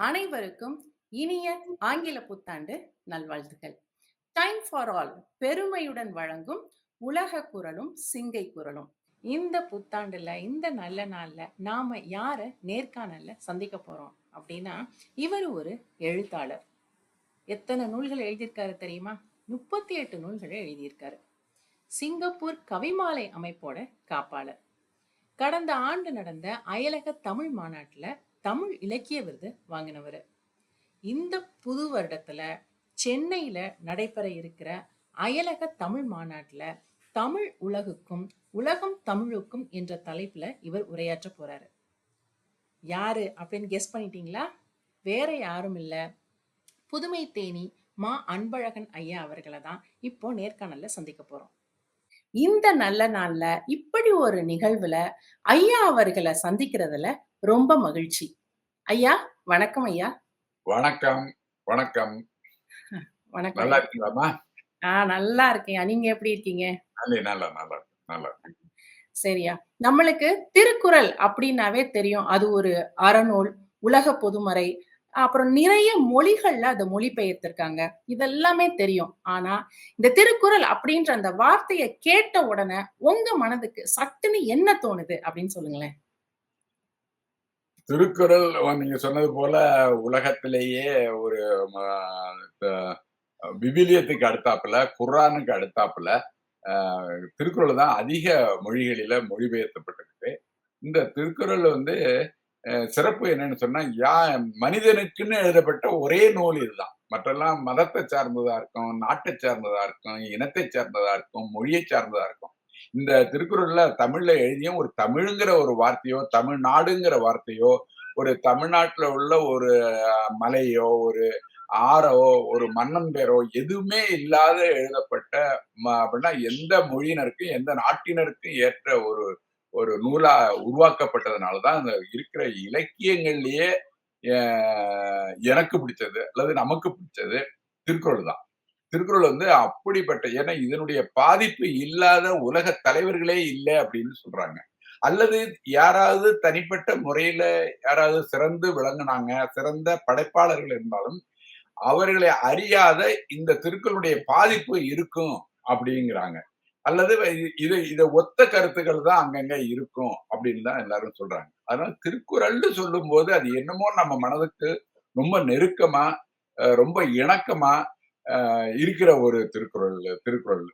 அனைவருக்கும் இனிய ஆங்கில புத்தாண்டு நல்வாழ்த்துக்கள். டைம் ஃபார் ஆல் பெருமையுடன் வழங்கும் உலக குரலும் சிங்கை குரலும். இந்த புத்தாண்டுல இந்த நல்ல நாள்ல நாம யார நேர்காணல்ல சந்திக்க போறோம் அப்படின்னா, இவர் ஒரு எழுத்தாளர். எத்தனை நூல்கள் எழுதியிருக்காரு தெரியுமா? 38 நூல்களை எழுதியிருக்காரு. சிங்கப்பூர் கவிமாலை அமைப்போட காப்பாளர். கடந்த ஆண்டு நடந்த அயலக தமிழ் மாநாட்டுல தமிழ் இலக்கிய விருது வாங்கினவர். இந்த புது வருடத்துல சென்னையில நடைபெற இருக்கிற அயலக தமிழ் மாநாட்டுல தமிழ் உலகுக்கும் உலகம் தமிழுக்கும் என்ற தலைப்புல இவர் உரையாற்ற போறாரு. யாரு அப்படின்னு கெஸ் பண்ணிட்டீங்களா? வேற யாரும் இல்ல, புதுமை தேனி மா அன்பழகன் ஐயா அவர்களை தான் இப்போ நேர்காணல்ல சந்திக்க போறோம். இந்த நல்ல நாள்ல இப்படி ஒரு நிகழ்வுல ஐயா அவர்களை சந்திக்கிறதுல ரொம்ப மகிழ்ச்சி. ஐயா, வணக்கம் ஐயா. வணக்கம். வணக்கம். வணக்கம். நல்லா இருக்கீங்களாமா? நல்லா இருக்கேன். நீங்க எப்படி இருக்கீங்க? நல்லா. சரியா. நம்மளுக்கு திருக்குறள் அப்படின்னாவே தெரியும். அது ஒரு அறநூல், உலக பொதுமறை. அப்புறம் நிறைய மொழிகள்ல அத மொழிபெயர்த்திருக்காங்க. இதெல்லாமே தெரியும். ஆனா, இந்த திருக்குறள் அப்படின்ற அந்த வார்த்தைய கேட்ட உடனே உங்க மனதுக்கு சட்டுன்னு என்ன தோணுது அப்படின்னு சொல்லுங்களேன். திருக்குறள் நீங்க சொன்னது போல உலகத்திலேயே ஒரு விவிலியத்துக்கு அடுத்தாப்புல, குர்ஆனுக்கு அடுத்தாப்புல திருக்குறள் தான் அதிக மொழிகளில மொழிபெயர்க்கப்பட்டிருக்கு. இந்த திருக்குறள் சிறப்பு என்னன்னு சொன்னா, மனிதனுக்குன்னு எழுதப்பட்ட ஒரே நூல் இதுதான். மற்றெல்லாம் மதத்தை சார்ந்ததா இருக்கும், நாட்டை சார்ந்ததா இருக்கும், இனத்தை சார்ந்ததா இருக்கும், மொழியை சார்ந்ததா இருக்கும். இந்த திருக்குறள்ல தமிழ்ல எழுதியும் ஒரு தமிழ்ங்கிற ஒரு வார்த்தையோ, தமிழ்நாடுங்கிற வார்த்தையோ, ஒரு தமிழ்நாட்டுல உள்ள ஒரு மலையோ, ஒரு ஆறோ, ஒரு மன்னன் பேரோ எதுவுமே இல்லாத எழுதப்பட்ட அப்படின்னா எந்த மொழியினருக்கும் எந்த நாட்டினருக்கும் ஏற்ற ஒரு ஒரு நூலா உருவாக்கப்பட்டதுனாலதான் அந்த இருக்கிற இலக்கியங்கள்லயே எனக்கு பிடிச்சது அல்லது நமக்கு பிடிச்சது திருக்குறள் தான். திருக்குறள் அப்படிப்பட்ட, ஏன்னா இதனுடைய பாதிப்பு இல்லாத உலக தலைவர்களே இல்லை அப்படின்னு சொல்றாங்க. அல்லது யாராவது தனிப்பட்ட முறையில யாராவது சிறந்து விளங்குனாங்க, சிறந்த படைப்பாளர்கள் இருந்தாலும் அவர்களை அறியாத இந்த திருக்குறளுடைய பாதிப்பு இருக்கும் அப்படிங்கிறாங்க. அல்லது இதை ஒத்த கருத்துக்கள் தான் அங்கங்க இருக்கும் அப்படின்னு தான் எல்லாரும் சொல்றாங்க. அதனால திருக்குறள்னு சொல்லும் போது அது என்னமோ நம்ம மனதுக்கு ரொம்ப நெருக்கமா, ரொம்ப இணக்கமா இருக்கிற ஒரு திருக்குறள்.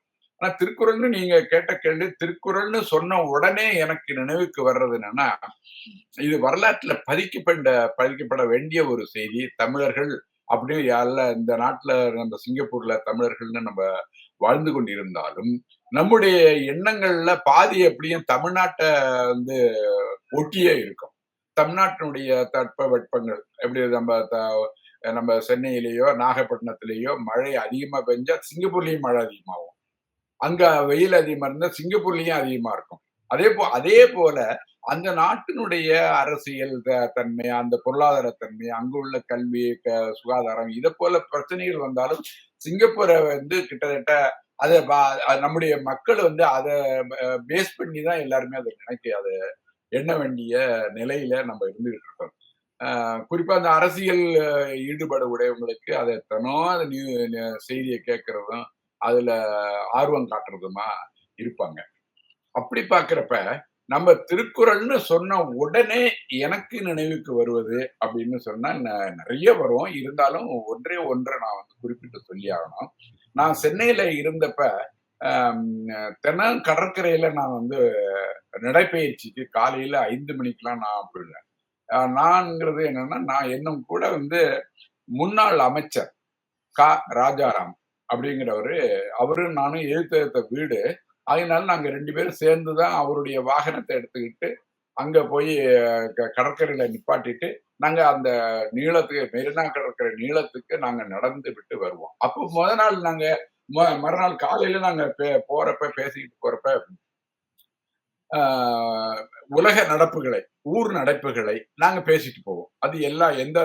ஆனா திருக்குறள்னு நீங்க கேட்ட கேள்வி, திருக்குறள்னு சொன்ன உடனே எனக்கு நினைவுக்கு வர்றது என்னன்னா, இது வரலாற்றுல பதிக்கப்பட வேண்டிய ஒரு செய்தி. தமிழர்கள் அப்படின்னு இந்த நாட்டுல நம்ம சிங்கப்பூர்ல தமிழர்கள்னு நம்ம வாழ்ந்து கொண்டிருந்தாலும், நம்முடைய எண்ணங்கள்ல பாதி எப்படியும் தமிழ்நாட்டை ஒட்டியே இருக்கும். தமிழ்நாட்டினுடைய தட்பவெப்பங்கள் எப்படி நம்ம சென்னையிலேயோ நாகப்பட்டினத்திலேயோ மழை அதிகமா பெஞ்சா சிங்கப்பூர்லயும் மழை அதிகமாகும். அங்க வெயில் அதிகமா இருந்தா சிங்கப்பூர்லயும் அதிகமா இருக்கும். அதே போல அந்த நாட்டினுடைய அரசியல் தன்மை, அந்த பொருளாதார தன்மை, அங்குள்ள கல்வி, சுகாதாரம், இதை போல பிரச்சனைகள் வந்தாலும் சிங்கப்பூரை கிட்டத்தட்ட அதை நம்முடைய மக்கள் அதை பேஸ் பண்ணி தான் எல்லாருமே அதை எண்ண வேண்டிய நிலையில நம்ம இருந்துகிட்டு இருக்கோம். குறிப்பா அந்த அரசியல் ஈடுபாடு உடையவங்களுக்கு அதை செய்தியை கேட்கறதும் அதுல ஆர்வம் காட்டுறதுமா இருப்பாங்க. அப்படி பாக்குறப்ப நம்ம திருக்குறள்னு சொன்ன உடனே எனக்கு நினைவுக்கு வருவது அப்படின்னு சொன்னா நிறைய வரும். இருந்தாலும் ஒன்றை நான் குறிப்பிட்டு சொல்லி ஆகணும். நான் சென்னையில இருந்தப்ப தென் கடற்கரையில நான் நடைப்பயிற்சிக்கு காலையில 5 மணிக்கெல்லாம் நான் போயிடுவேன். நான்ங்கிறது என்னன்னா, நான் இன்னும் கூட முன்னாள் அமைச்சர் ராஜாராம் அப்படிங்கிறவரு, அவரும் நானும் எழுத்த வீடு. அதனால நாங்க 2 பேரும் சேர்ந்துதான் அவருடைய வாகனத்தை எடுத்துக்கிட்டு அங்க போய் கடற்கரையில நிப்பாட்டிட்டு நாங்க அந்த நீளத்துக்கு, மெரினா கடற்கரை நீளத்துக்கு நாங்க நடந்து விட்டு வருவோம். அப்போ நாள் நாங்க மறுநாள் காலையில நாங்க பேசிக்கிட்டு போறப்ப உலக நடப்புகளை, ஊர் நடப்புகளை நாங்க பேசிட்டு போவோம். அது எந்த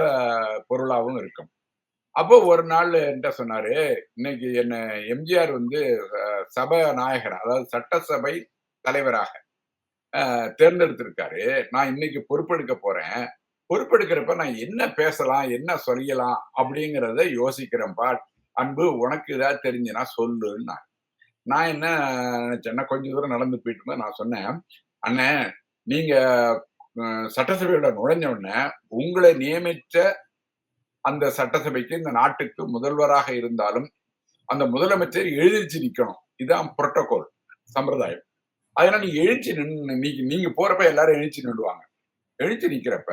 பொருளாவும் இருக்கும். அப்போ ஒரு நாள் என்கிட்ட சொன்னாரு, இன்னைக்கு என்ன எம்ஜிஆர் சபாநாயகர், அதாவது சட்டசபை தலைவராக தேர்ந்தெடுத்திருக்காரு. நான் இன்னைக்கு பொறுப்பெடுக்க போறேன். பொறுப்பெடுக்கிறப்ப நான் என்ன பேசலாம், என்ன சொல்லலாம் அப்படிங்கிறத யோசிக்கிறேன்ப்பா. அன்பு உனக்கு ஏதாவது தெரிஞ்சுனா சொல்லுன்னாங்க. நான் என்ன நினைச்சேன்னா, கொஞ்சம் தூரம் நடந்து போயிட்டு இருக்கும்போது நான் சொன்னேன், "அண்ணே, நீங்க அ சட்டசபையுள்ள நுழைஞ்ச உடனே, உங்கள நியமிச்ச அந்த சட்டசபைக்கு, இந்த நாட்டுக்கு முதல்வராக இருந்தாலும், அந்த முதலமைச்சர் எழுந்திருச்சு நிக்கணும். இதான் புரோட்டோகால், சம்பிரதாயம். அதனால நீங்க எழுந்திச்சு நின்னு நீங்க போறப்ப எல்லாரும் எழுந்திச்சு நின்னுடுவாங்க. எழுந்திச்சு நிக்கிறப்ப,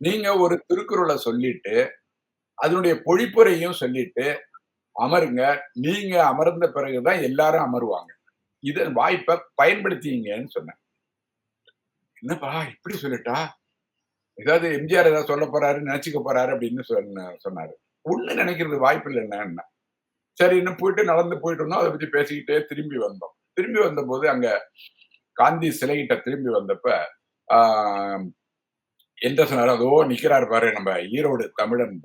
நீங்க ஒரு திருக்குறள சொல்லிட்டு, அதனுடைய பொழிப்புரையும் சொல்லிட்டு அமருங்க. நீங்க அமர்ந்த பிறகு தான் எல்லாரும் அமருவாங்க. இத வாய்ப்ப பயன்படுத்திக்கங்கன்னு சொன்னேன். "என்னப்பா இப்படி சொல்லிட்டா? ஏதாவது எம்ஜிஆர் ஏதாவது சொல்லப் போறாருன்னு நெனச்சுக்க போறாரு" அப்படின்னு சொன்னாரு. "ஒண்ணும் நெனைக்கிறதுக்கு வாய்ப்பு இல்லண்ணே." சரின்னு போயிட்டு நடந்து போயிட்டு இருந்தோம். அத பத்தி பேசிக்கிட்டே திரும்பி வந்தோம். திரும்பி வந்தபோது அங்க காந்தி சிலைகிட்ட திரும்பி வந்தப்ப, ஆ என்ட்ட சொன்னாரு, "அதோ நிக்கிறாரு பாரு நம்ம ஈரோடு தமிழன்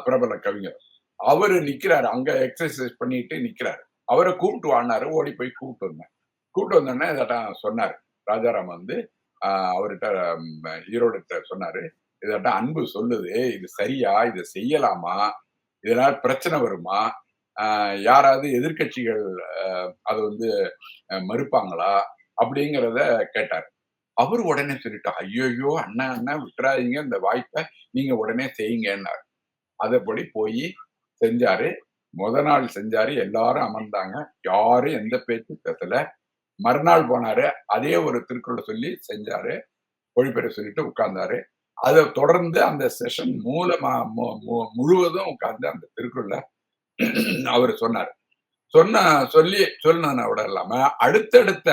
பிரபல கவிஞர். அவரு நிக்கிறாரு. அங்க எக்ஸர்சைஸ் பண்ணிட்டு நிக்கிறாரு. அவர கூப்பிட்டு வான்னாரு. ஓடி போய் கூப்பிட்டு வந்தேன். கூப்பிட்டு வந்தோனே இதாட்டம் சொன்னாரு. ராஜாராம் வந்து அவர்ட்ட ஈரோடுட்ட சொன்னாரு. இதாட்டம் அன்பு சொல்லுது. இது சரியா? இத செய்யலாமா? இதனால பிரச்சனை வருமா? அ யாராவது எதிர்க்கட்சிகள் அத வந்து மறுப்பாங்களா? அப்படிங்கிறத கேட்டாரு. அவரு உடனே சொல்லிட்டார். ஐய்யய்யோ! அண்ணா அண்ணா விட்டுறாதீங்க இந்த வாய்ப்ப. நீங்க உடனே செய்யுங்கன்னாரு. அதப்படி போயி செஞ்சாரு. மொத நாள் செஞ்சாரு. எல்லாரும் அமர்ந்தாங்க. யாரும் எந்த பேச்சும் பேசல. மறுநாள் போனாரு. அதே ஒரு திருக்குறள சொல்லி செஞ்சாரு. பொழிப்புரை சொல்லிட்டு உட்கார்ந்தாரு. அத தொடர்ந்து அந்த செஷன் மூலமா மு மு முழுவதும் உட்கார்ந்து அந்த திருக்குறள அவரு சொன்னாரு. சொன்னதோட இல்லாம அடுத்தடுத்த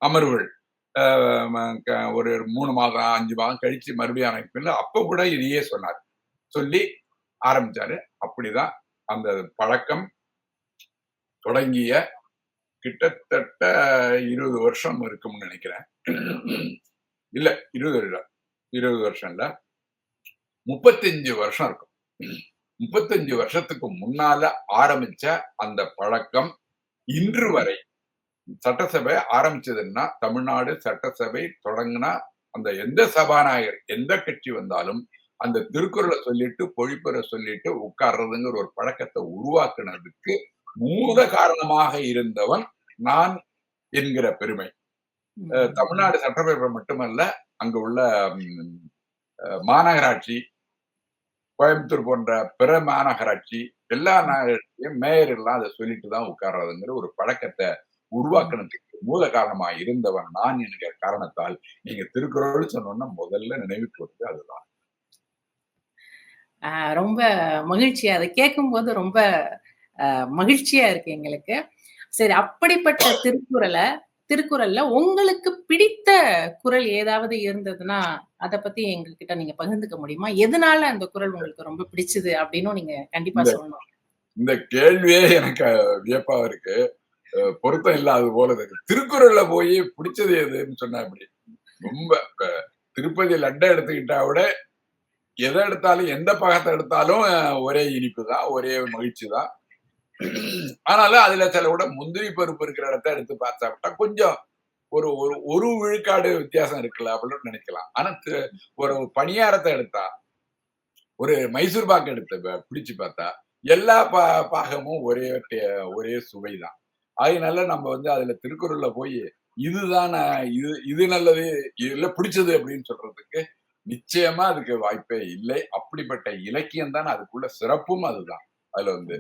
அமர்வுகள் அ ம க ஒரு 3 மாதம், 5 மாதம் கழிச்சு மறுபடியும் அமைப்பில அப்ப கூட இதையே சொன்னாரு. சொல்லி ஆரம்பிச்சாரு. அப்படிதான் அந்த பழக்கம் தொடங்கிய கிட்டத்தட்ட 20 வருஷம் இருக்கும்னு நினைக்கிறேன். இல்ல 20 இல்ல. 20 வருஷம் இல்ல. 35 வருஷம் இருக்கும். 35 வருஷத்துக்கு முன்னால ஆரம்பிச்ச அந்த பழக்கம் இன்று வரை சட்டசபை ஆரம்பிச்சதுன்னா, தமிழ்நாடு சட்டசபை தொடங்குனா, அந்த எந்த சபாநாயகர், எந்த கட்சி வந்தாலும், அந்த திருக்குறள சொல்லிட்டு, பொழிப்புரை சொல்லிட்டு உட்கார்றதுங்கிற ஒரு பழக்கத்த உருவாக்குனதுக்கு மூல காரணமாக இருந்தவன் நான் என்கிற பெருமை. தமிழ்நாடு சட்டப்பேரவை மட்டுமல்ல, அங்க உள்ள ம் மாநகராட்சி, கோயம்புத்தூர் போன்ற பிற மாநகராட்சி, எல்லா நகராட்சியும் மேயர் எல்லாம் அத சொல்லிட்டு தான் உட்கார்றதுங்கிற ஒரு பழக்கத்த உருவாக்குனதுக்கு மூல காரணமா இருந்தவன் நான் என்கிற காரணத்தால், நீங்க திருக்குறள்னு சொன்னோனே முதல்ல நினைவுக்கு வருது அதுதான். ரொம்ப மகிழ்ச்சியா அத கேட்கும்போது ரொம்ப மகிழ்ச்சியா இருக்கு எங்களுக்கு. சரி அப்படிப்பட்ட திருக்குறள்ல உங்களுக்கு பிடித்த குறள் ஏதாவது இருந்ததுன்னா, அத பத்தி எங்ககிட்ட நீங்க பகிர்ந்துக்க முடியுமா? எதனால அந்த குறள் உங்களுக்கு ரொம்ப பிடிச்சது அப்டின்னும் நீங்க கண்டிப்பா இந்த சொல்லணும். இந்த கேள்வியே எனக்கு வியப்பா இருக்கு. பொருத்தம் இல்லாதது போல இருக்கு. திருக்குறள்ல போயி பிடிச்சது எதுன்னு சொன்னா எப்படி? ரொம்ப திருப்பதி லட்ட எடுத்துக்கிட்டா விட, எத எடுத்தாலும், எந்த பகத்த எடுத்தாலும் ஒரே இனிப்பு தான், ஒரே மகிழ்ச்சி தான். ஆனாலும் அதுல சில கூட முந்திரி பருப்பு இருக்கிற இடத்த எடுத்து சாப்பிட்டா கொஞ்சம் ஒரு ஒரு ஒரு விழுக்காடு வித்தியாசம் இருக்குல்ல அப்படின்னு நினைக்கலாம். ஆனா ஒரு பணியாரத்த எடுத்தா, ஒரு மைசூர் பாக்கு எடுத்து பிடிச்சு பார்த்தா, எல்லா பாகமும் ஒரே சுவைதான். அதனால நம்ம வந்து அதுல திருக்குறள்ல போய் இதுதான் இது இது நல்லது, இதுல பிடிச்சது அப்படின்னு சொல்றதுக்கு நிச்சயமா அதுக்கு வாய்ப்பே இல்லை. அப்படிப்பட்ட இலக்கியம் தான் அதுக்குள்ள சிறப்பும் அதுதான். அதுல வந்து.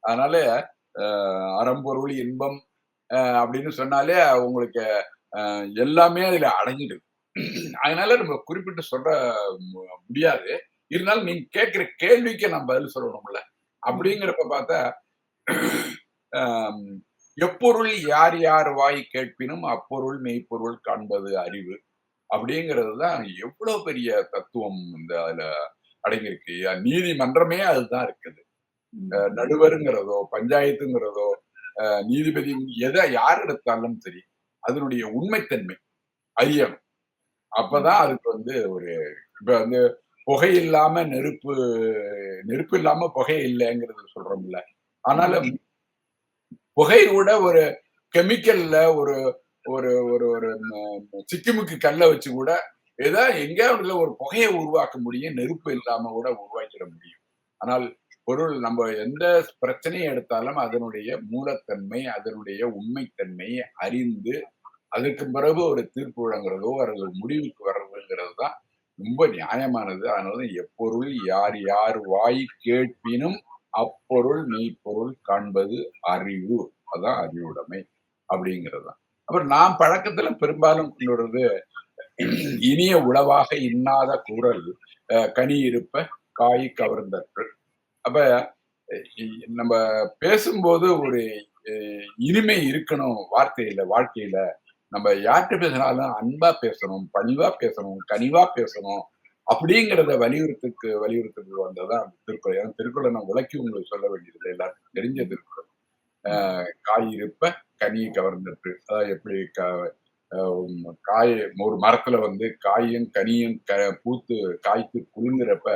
அதனால அறம்பொருள் இன்பம் அப்படின்னு சொன்னாலே உங்களுக்கு எல்லாமே அதுல அடங்கிடுது. அதனால நம்ம குறிப்பிட்டு சொல்ல முடியாது. இருந்தாலும் நீங்க கேட்கிற கேள்விக்கு நான் பதில் சொல்லணும்ல. அப்படிங்கிறப்ப பார்த்தா, எப்பொருள் யார் யார் வாய் கேட்பினும் அப்பொருள் மெய்ப்பொருள் காண்பது அறிவு. அப்படிங்கிறது தான் எவ்வளவு பெரிய தத்துவம் இந்த அதுல அடங்கியிருக்கு. நீதிமன்றமே அதுதான் இருக்குது. நடுவருங்கிறதோ, பஞ்சாயத்துங்கிறதோ, நீதிபதி எத யார் எடுத்தாலும் சரி, அதனுடைய உண்மைத்தன்மை அறியணும். அப்பதான் அதுக்கு வந்து ஒரு இப்ப வந்து புகை இல்லாம நெருப்பு நெருப்பு இல்லாம புகை இல்லைங்கிறது சொல்றோம்ல. ஆனாலும் புகை கூட ஒரு கெமிக்கல்ல ஒரு ஒரு ஒரு ஒரு சிக்குமுக்கு கல்ல வச்சு கூட ஏதா எங்கேயாவது ஒரு புகைய உருவாக்க முடியும். நெருப்பு இல்லாம கூட உருவாக்கிட முடியும். ஆனால் பொருள் நம்ம எந்த பிரச்சனையை எடுத்தாலும் அதனுடைய மூலத்தன்மை, அதனுடைய உண்மைத்தன்மையை அறிந்து, அதற்கு பிறகு ஒரு தீர்ப்பு வழங்குறதோ, அல்லது ஒரு முடிவுக்கு வர்றதுங்கிறது தான் ரொம்ப நியாயமானது. அதனால தான் எப்பொருள் யார் யார் வாய் கேட்பினும் அப்பொருள் மெய்ப்பொருள் காண்பது அறிவு. அதான் அறிவுடைமை அப்படிங்கிறது தான். அப்புறம் நான் பழக்கத்துல பெரும்பாலும் கொண்டு வர்றது இனிய உளவாக இன்னாத கூறல் கனி இருப்ப காய் கவர்ந்தற்று. அப்ப நம்ம பேசும்போது ஒரு இனிமை இருக்கணும் வார்த்தையில, வாழ்க்கையில. நம்ம யார்ட்ட பேசினாலும் அன்பா பேசணும், பணிவா பேசணும், கனிவா பேசணும். அப்படிங்கிறத வலியுறுத்துக்கு வந்ததுதான் அந்த திருக்குறள். ஏன்னா திருக்குறளை நான் விளக்கி உங்களுக்கு சொல்ல வேண்டியதில்லை. எல்லாருக்கும் தெரிஞ்ச திருக்குறள். காய் இருப்ப கனி கவர்ந்தற்று. அதாவது எப்படி காய் ஒரு மரத்துல வந்து காயும் கனியும் பூத்து காய்த்து குலுங்குறப்ப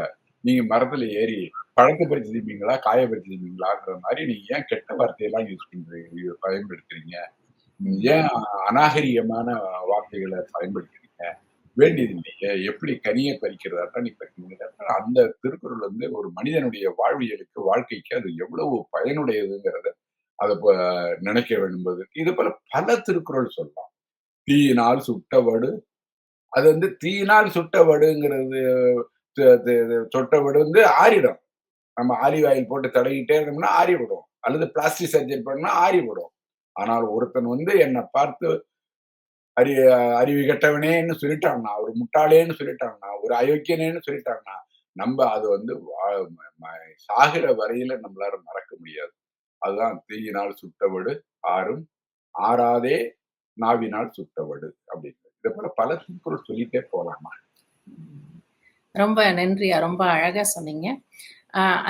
நீங்க மரத்துல ஏறி பழத்தை பறிச்சு திம்பீங்களா காய பறிச்சு திம்பீங்களான்ற மாதிரி நீங்க ஏன் கெட்ட வார்த்தையெல்லாம் யூஸ் பண்றீங்க பயன்படுத்துறீங்க ஏன் அநாகரிகமான வார்த்தைகளை பயன்படுத்துறீங்க வேண்டியது இல்லையே எப்படி கனியை பறிக்கிறதா நீ பறிக்கிறீங்க அந்த திருக்குறள் வந்து ஒரு மனிதனுடைய வாழ்வியலுக்கு வாழ்க்கைக்கு அது எவ்வளவு பயனுடையதுங்கிறத அதை நினைக்க வேண்டும் இது போல பல திருக்குறள் சொல்லலாம் தீயினால் சுட்ட வடு அது வந்து தீயினால் சுட்ட வடுங்கிறது சுட்ட வடு வந்து ஆறிடும். நம்ம ஆலிவ் ஆயில் போட்டு தடவிட்டே இருந்தோம்னா ஆறிவிடும். அல்லது பிளாஸ்டிக் சர்ஜரி பண்ணா ஆறிவிடும். ஆனால் ஒருத்தன் வந்து என்ன பார்த்து அறி அறிவு கெட்டவனேன்னு சொல்லிட்டான்னா, ஒரு முட்டாளேன்னு சொல்லிட்டான்னா, ஒரு அயோக்கியனேன்னு சொல்லிட்டான்னா, நம்ம அது வந்து சாகிற வரையில நம்மளால மறக்க முடியாது. அதுதான் தீயினால் சுட்டவடு ஆறும் ஆறாதே நாவினால் சுட்டவடு அப்படின்னு. இதை போல பல திருக்குறள் சொல்லிட்டே போலாமா. ரொம்ப நன்றியா. ரொம்ப அழகா சொன்னீங்க.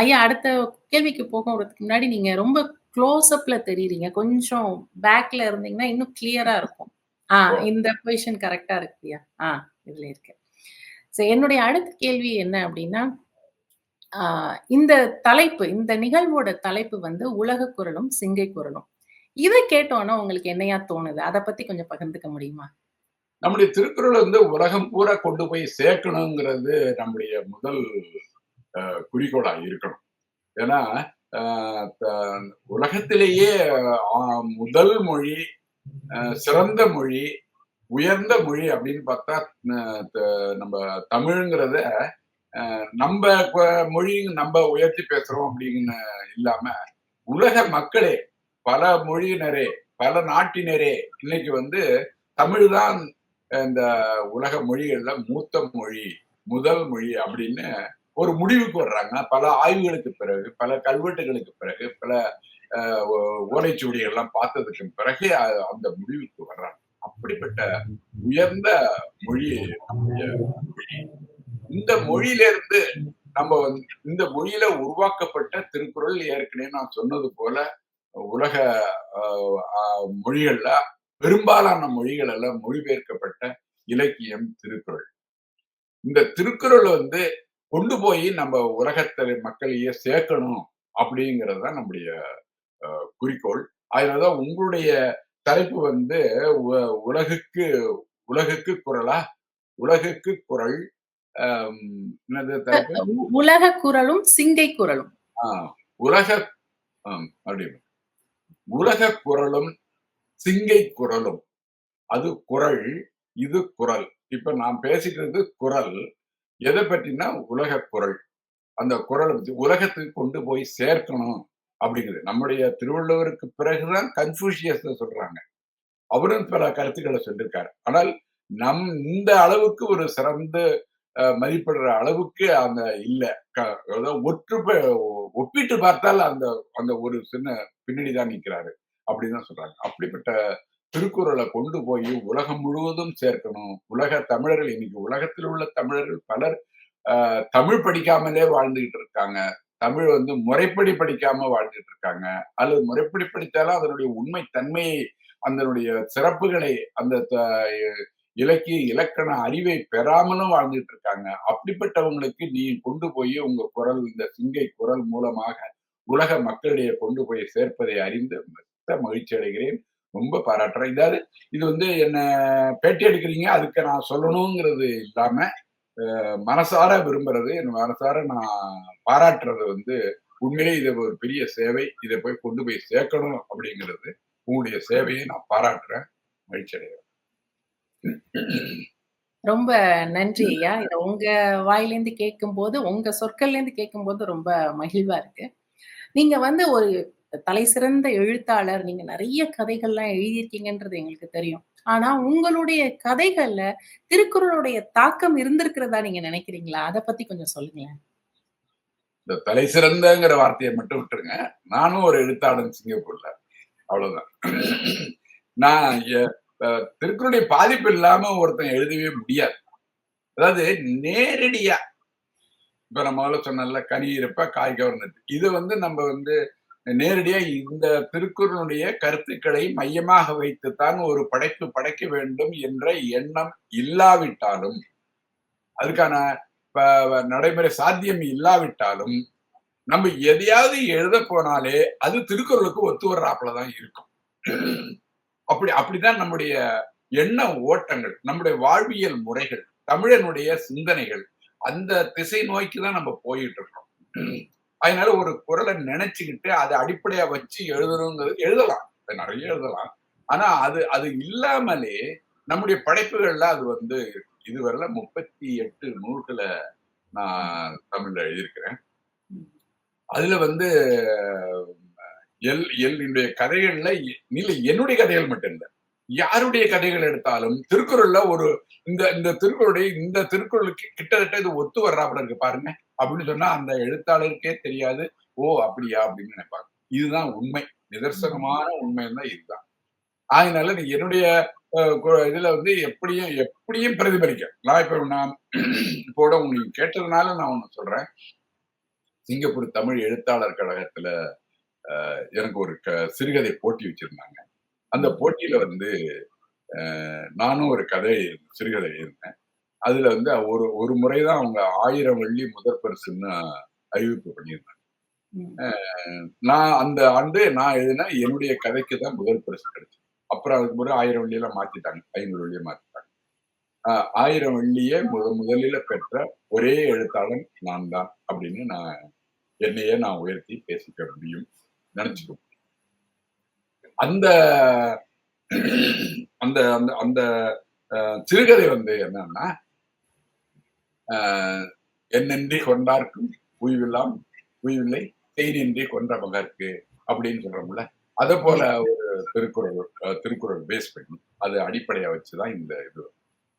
ஐயா அடுத்த கேள்விக்கு போகறதுக்கு முன்னாடி நீங்க ரொம்ப க்ளோஸ் அப்ல தெரியிறீங்க. கொஞ்சம் பேக்ல இருந்தீங்கன்னா, இன்னும் கிளியரா இருக்கும். இந்த பொசிஷன் கரெக்ட்டா இருக்குயா. இதுல இருக்கு. என்னுடைய அடுத்த கேள்வி என்ன அப்டின்னா, ஆ இந்த தலைப்பு, இந்த நிகழ்வோட தலைப்பு வந்து உலக குரலும், சிங்கை குரலும். இத கேட்டோன உங்களுக்கு என்னையா தோணுது? அத பத்தி கொஞ்சம் பகிர்ந்துக்க முடியுமா? நம்முடைய திருக்குறள் வந்து உலகம் பூரா கொண்டு போய் சேர்க்கணுங்கிறது நம்முடைய முதல் குறிக்கோளா இருக்கணும். ஏன்னா உலகத்திலேயே முதல் மொழி சிறந்த மொழி உயர்ந்த மொழி அப்படின்னு பார்த்தா நம்ம தமிழ்ங்கிறத நம்ம மொழி நம்ம உயர்த்தி பேசுறோம் அப்படின்னு இல்லாம உலக மக்களே பல மொழியினரே பல நாட்டினரே இன்னைக்கு வந்து தமிழ் தான் இந்த உலக மொழிகள்ல மூத்த மொழி முதல் மொழி அப்படின்னு ஒரு முடிவுக்கு வர்றாங்க பல ஆய்வுகளுக்கு பிறகு பல கல்வெட்டுகளுக்கு பிறகு பல ஓலைச்சுவடிகள் எல்லாம் பார்த்ததுக்கு பிறகு அந்த முடிவுக்கு வர்றாங்க அப்படிப்பட்ட உயர்ந்த மொழி நம்முடைய மொழி இந்த மொழியில இருந்து நம்ம வந்து இந்த மொழியில உருவாக்கப்பட்ட திருக்குறள் ஏற்கனவே நான் சொன்னது போல உலக மொழிகள்ல பெரும்பாலான மொழிகள் எல்லாம் மொழிபெயர்க்கப்பட்ட இலக்கியம் திருக்குறள் இந்த திருக்குறள் வந்து கொண்டு போய் நம்ம உலகத்தில மக்களையே சேர்க்கணும் அப்படிங்கிறது தான் நம்முடைய குறிக்கோள் அதனாலதான் உங்களுடைய தலைப்பு வந்து உலகுக்கு உலகுக்கு குரலா உலகுக்கு குரல் என்னது தலைப்பு உலக குரலும் சிங்கை குரலும் உலக அப்படின்னு உலக குரலும் சிங்கை குரலும் அது குரல் இது குரல் இப்ப நான் பேசிக்கிறது குரல் எதை பற்றினா உலக குரல் அந்த குரலை பற்றி உலகத்துக்கு கொண்டு போய் சேர்க்கணும் அப்படிங்கிறது நம்முடைய திருவள்ளுவருக்கு பிறகுதான் கன்ஃபூஷியஸ் சொல்றாங்க அவரும் பல கருத்துக்களை சொல்லியிருக்காரு ஆனால் நம் இந்த அளவுக்கு ஒரு சிறந்த மதிப்பிடுற அளவுக்கு அந்த இல்ல ஒப்பிட்டு பார்த்தால் அந்த அந்த ஒரு சின்ன பின்னணிதான் நிற்கிறாரு அப்படின்னு தான் சொல்றாங்க அப்படிப்பட்ட திருக்குறளை கொண்டு போய் உலகம் முழுவதும் சேர்க்கணும் உலக தமிழர்கள் இன்னைக்கு உலகத்தில் உள்ள தமிழர்கள் பலர் தமிழ் படிக்காமலே வாழ்ந்துகிட்டு இருக்காங்க தமிழ் வந்து முறைப்படி படிக்காம வாழ்ந்துட்டு இருக்காங்க அல்லது முறைப்படி படித்தாலும் அதனுடைய உண்மை தன்மையை அதனுடைய சிறப்புகளை அந்த இலக்கிய இலக்கண அறிவை பெறாமலும் வாழ்ந்துட்டு இருக்காங்க அப்படிப்பட்டவங்களுக்கு நீ கொண்டு போய் உங்க குரல் இந்த சிங்கை குரல் மூலமாக உலக மக்களிடையே கொண்டு போய் சேர்ப்பதை அறிந்து மகிழ்ச்சி அடைகிறேன் ரொம்ப பாராட்டுறேன். இதாவது இது வந்து என்ன பேட்டி எடுக்கிறீங்க, அதுக்கு நான் சொல்லணுங்கிறது இல்லாம, மனசார விரும்புறது, என் மனசார நான் பாராட்டுறது வந்து உண்மையிலேயே இது ஒரு பெரிய சேவை. இத போய் கொண்டு போய் சேர்க்கணும் அப்படிங்கிறது, உங்களுடைய சேவையை நான் பாராட்டுறேன். மகிழ்ச்சி அடைகிறேன். ரொம்ப நன்றி ஐயா. இத உங்க வாயிலேருந்து கேட்கும்போது, உங்க சொற்கள்லேருந்து கேட்கும்போது ரொம்ப மகிழ்வா இருக்கு. நீங்க வந்து ஒரு தலைசிறந்த எழுத்தாளர். நீங்க நெறைய கதைகள்லாம் எழுதியிருக்கீங்கன்றது எங்களுக்கு தெரியும். ஆனா, உங்களுடைய கதைகள்ல திருக்குறளுடைய தாக்கம் இருந்திருக்கிறதா நீங்க நினைக்கிறீங்களா? அத பத்தி கொஞ்சம் சொல்லுங்களேன். இந்த தலை சிறந்தங்கிற வார்த்தையை மட்டும் விட்டுருங்க. நானும் ஒரு எழுத்தாளன் சிங்கப்பூர்ல. அவ்வளவுதான். நான் திருக்குறளுடைய பாதிப்பு இல்லாம ஒருத்தன் எழுதவே முடியாது. அதாவது நேரடியா இப்ப நான் முதல்ல சொன்னேன்ல, கனி இருப்ப காய் கவர்ந்தது. இது வந்து நம்ம வந்து நேரடியா இந்த திருக்குறளுடைய கருத்துக்களை மையமாக வைத்துத்தான் ஒரு படைப்பு படைக்க வேண்டும் என்ற எண்ணம் இல்லாவிட்டாலும், அதுக்கான நடைமுறை சாத்தியம் இல்லாவிட்டாலும், நம்ம எதையாவது எழுத போனாலே அது திருக்குறளுக்கு ஒத்து வர்றாப்புல தான் இருக்கும். அப்படிதான் நம்முடைய எண்ண ஓட்டங்கள், நம்முடைய வாழ்வியல் முறைகள், தமிழனுடைய சிந்தனைகள் அந்த திசை நோக்கி தான் நம்ம போயிட்டு இருக்கோம். அதனால ஒரு குறளை நினைச்சுக்கிட்டு அதை அடிப்படையா வச்சு எழுதணுங்கிறது எழுதலாம், நிறைய எழுதலாம். ஆனா அது அது இல்லாமலே நம்முடைய படைப்புகள்ல அது வந்து இதுவரையில 38 நூல்களை நான் தமிழ்ல எழுதியிருக்கிறேன். அதுல வந்து என்னுடைய கதைகள்ல என்னுடைய கதைகள் மட்டும் இல்ல, யாருடைய கதைகள் எடுத்தாலும் திருக்குறள்ல ஒரு இந்த திருக்குறளுடைய இந்த திருக்குறளுக்கு கிட்டத்தட்ட இது ஒத்து வர்றாப்புல இருக்கு பாருங்க அப்படின்னு சொன்னா அந்த எழுத்தாளருக்கே தெரியாது. ஓ அப்படியா அப்படின்னு நினைப்பாங்க. இதுதான் உண்மை, நிதர்சனமான உண்மை தான் இதுதான். அதனால நீ என்னுடைய இதுல வந்து எப்படியும் எப்படியும் பிரதிபலிக்க நான் இப்போ உங்களுக்கு கேட்டதுனால நான் ஒண்ணு சொல்றேன். சிங்கப்பூர் தமிழ் எழுத்தாளர் கழகத்துல எனக்கு ஒரு சிறுகதை போட்டி வச்சிருந்தாங்க. அந்த போட்டியில வந்து நானும் ஒரு கதை சிறுகதை எழுதினேன். அதுல வந்து ஒரு முறைதான் அவங்க 1000 வெள்ளி முதற் பரிசுன்னு அறிவிப்பு பண்ணியிருந்தாங்க. நான் அந்த ஆண்டு நான் எழுதின என்னுடைய கதைக்கு தான் முதல் பரிசு கிடைச்சது. அப்புறம் அதுக்கு பிறகு 1000 வெள்ளியெல்லாம் மாத்திட்டாங்க, 500 வெள்ளியை மாத்திட்டாங்க. 1000 வெள்ளியை முதலில பெற்ற ஒரே எழுத்தாளன் நான் தான் அப்படின்னு என்னையே நான் உயர்த்தி பேசிக்க முடியும், நினைச்சுக்க முடியும். அந்த அந்த அந்த அந்த சிறுகதை வந்து என்னன்னா, என்னென்றி கொண்டார்க்கும் உய்வில்லாம் உய்வில்லை தேனின்றி கொன்ற மகற்கு அப்படின்னு சொல்றோம்ல, அதை போல ஒரு திருக்குறள் பேஸ் பண்ணி அது அடிப்படையா வச்சுதான் இந்த இது.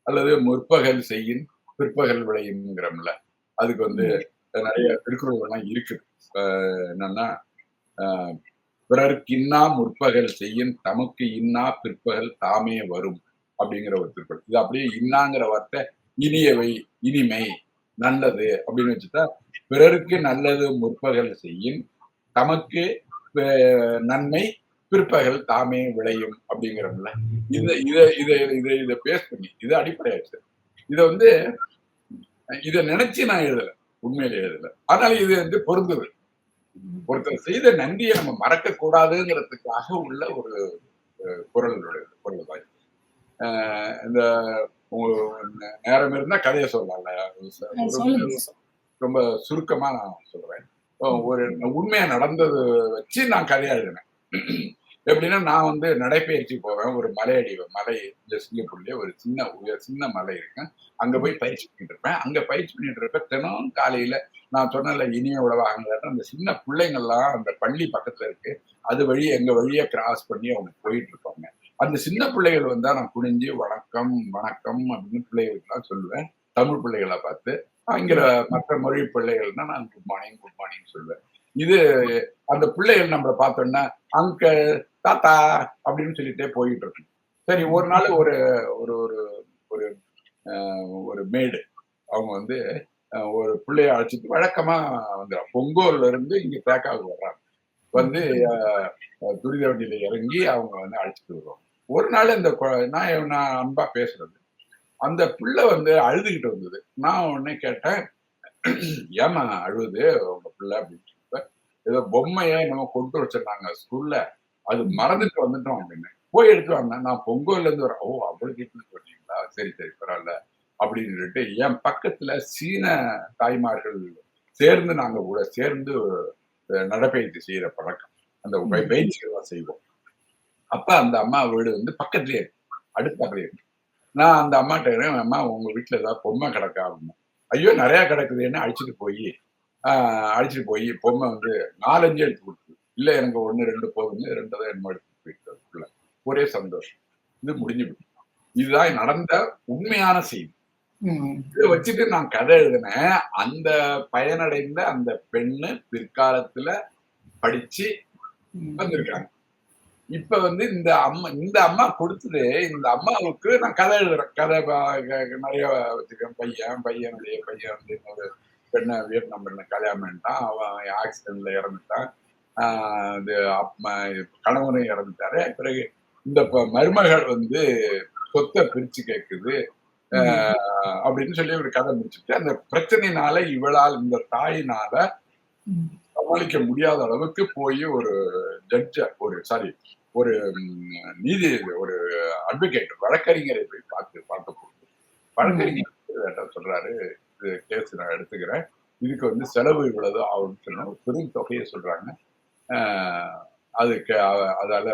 அல்லது முற்பகல் செய்யின் பிற்பகல் விளையும்ங்கிறோம்ல, அதுக்கு வந்து நிறைய திருக்குறள்லாம் இருக்குது. என்னன்னா, பிறருக்கு இன்னா முற்பகல் செய்யின் தமக்கு இன்னா பிற்பகல் தாமே வரும் அப்படிங்கிற ஒரு திருக்குறள். இது அப்படியே இன்னாங்கிற வார்த்தை இனியவை, இனிமை, நல்லது அப்படின்னு வச்சுட்டா, பிறருக்கு நல்லது முற்பகல் செய்யின் தமக்கு நன்மை பிற்பகல் தாமே விளையும் அப்படிங்கிறோம்ல. இதை பேஸ் பண்ணி இதை அடிப்படையாச்சு. இதை வந்து இதை நினைச்சு நான் எழுதல, உண்மையில எழுதல. ஆனாலும் இது வந்து பொருந்துது. ஒருத்தர் செய்த நன்றியை நம்ம மறக்க கூடாதுங்கிறதுக்காக உள்ள ஒரு குரல் தான். இந்த நேரம் இருந்தா கதையை சொல்லலாம்ல, ரொம்ப சுருக்கமா நான் சொல்றேன். ஒரு உண்மையா நடந்தது வச்சு நான் கதையா எழுதினேன். எப்படின்னா, நான் வந்து நடைப்பயிற்சி போவேன். ஒரு மலை இந்த சிங்கப்பூர்லயே ஒரு சின்ன மலை இருக்கு. அங்க போய் பயிற்சி பண்ணிட்டு இருப்பேன். அங்க பயிற்சி பண்ணிட்டு இருப்ப தினம் காலையில நான் சொன்னல இனிய உணவாக அந்த சின்ன பிள்ளைங்கள்லாம் அந்த பள்ளி பக்கத்துல இருக்கு. அது வழி எங்க வழியா கிராஸ் பண்ணி அவங்க போயிட்டு இருப்பாங்க. அந்த சின்ன பிள்ளைகள் வந்தா நான் குனிஞ்சு வணக்கம் வணக்கம் அப்படின்னு பிள்ளைகளுக்கு சொல்லுவேன். தமிழ் பிள்ளைகளை பார்த்து. ஆங்கில மற்ற மொழி பிள்ளைகள்னா நான் குட் மார்னிங் சொல்லுவேன். இது அந்த பிள்ளைகள் நம்மளை பார்த்தோம்னா அங்கிள் தாத்தா அப்படின்னு சொல்லிட்டே போயிட்டு இருக்கு. சரி, ஒரு நாள் ஒரு ஒரு ஒரு ஒரு மேடு அவங்க வந்து ஒரு பிள்ளைய அழைச்சிட்டு வழக்கமா வந்துடும். பொங்கோல்ல இருந்து இங்க தேக்காவுக்கு வர்றாங்க. வந்து துரித வண்டியில இறங்கி அவங்க வந்து அழைச்சிட்டு வருவாங்க. ஒரு நாள் இந்த நான் அன்பா பேசுறது, அந்த பிள்ளை வந்து அழுதுகிட்டு வந்தது. நான் உடனே கேட்டேன், ஏமா அழுது உங்க பிள்ளை அப்படின்னு சொல்லிட்டு, ஏதோ பொம்மைய நம்ம கொண்டு வச்சிருந்தாங்க ஸ்கூல்ல, அது மறந்துட்டு வந்துட்டோம் அப்படின்னு. போய் எடுத்துட்டு வாங்க. நான் பொங்கல்ல இருந்து வரேன். ஓ! அவ்வளவு கிட்ட சொன்னீங்களா? சரி, சரி பரவால்ல. அப்படின்னு சொல்லிட்டு என் பக்கத்துல சீன தாய்மார்கள் சேர்ந்து நாங்க கூட சேர்ந்து நடைப்பயிற்சி செய்யற பழக்கம். அந்த ம். பயிற்சிகள்லாம் செய்வோம். அப்ப அந்த அம்மா வீடு வந்து பக்கத்திலேயே இருக்கு. அடுத்தாப்புலயே இருக்கு. நான் அந்த அம்மாட்ட கேட்கிறேன், "அம்மா உங்க வீட்ல ஏதாவது பொம்மை கிடக்கா?" அப்படின்னேன். "ஐயோ! நெறைய கிடக்குதுன்னு" அழைச்சிட்டு போயி பொம்மை வந்து 4, 5 எடுத்து குடுத்தது. "இல்ல எனக்கு 1, 2 போதும்ன்னு 2 தான் என்னமோ எடுத்துட்டு போயிட்டாரு புள்ள." ஒரே சந்தோஷம். இது முடிஞ்சு போச்சு. இதுதான் நடந்த உண்மையான செய்தி. ம். இத வச்சுட்டு நான் கதை எழுதினேன். அந்த பயனடைந்த அந்த பெண்ணு பிற்காலத்துல படிச்சு ம். வந்திருக்காங்க. இப்ப வந்து இந்த அம்மா குடுத்தது, இந்த அம்மாவுக்கு நான் கதை எழுதுறேன். கதை நெறைய வச்சிருக்கேன். பையனுடைய பையன் வந்து இன்னொரு பெண்ண வியட்நாம் பெண்ண கல்யாணம் பண்ணிட்டான். அவன் ஆக்சிடென்ட்ல இறந்துட்டான். ஆ இது கணவனும் இறந்துட்டாரு. பிறகு இந்த மருமகள் வந்து சொத்த பிரிச்சு கேட்குது. அ ம். அப்படின்னு சொல்லி ஒரு கதை முடிச்சுட்டு, அந்த பிரச்சனையினால இந்த தாயினால ம். சமாளிக்க முடியாத அளவுக்கு போய் ஒரு ஜட்ஜ ஒரு சாரி ஒரு நீதி ஒரு அட்வொகேட் வழக்கறிஞரை போய் பார்க்க போகுது. ம். வழக்கறிஞர் வந்து சொல்றாரு, "இது கேஸ் நான் எடுத்துக்கிறேன். இதுக்கு வந்து செலவு இவ்வளவு ஆகும்னு சொன்னா ஒரு பெரும் தொகையை சொல்றாங்க. அ அதுக்கு அதால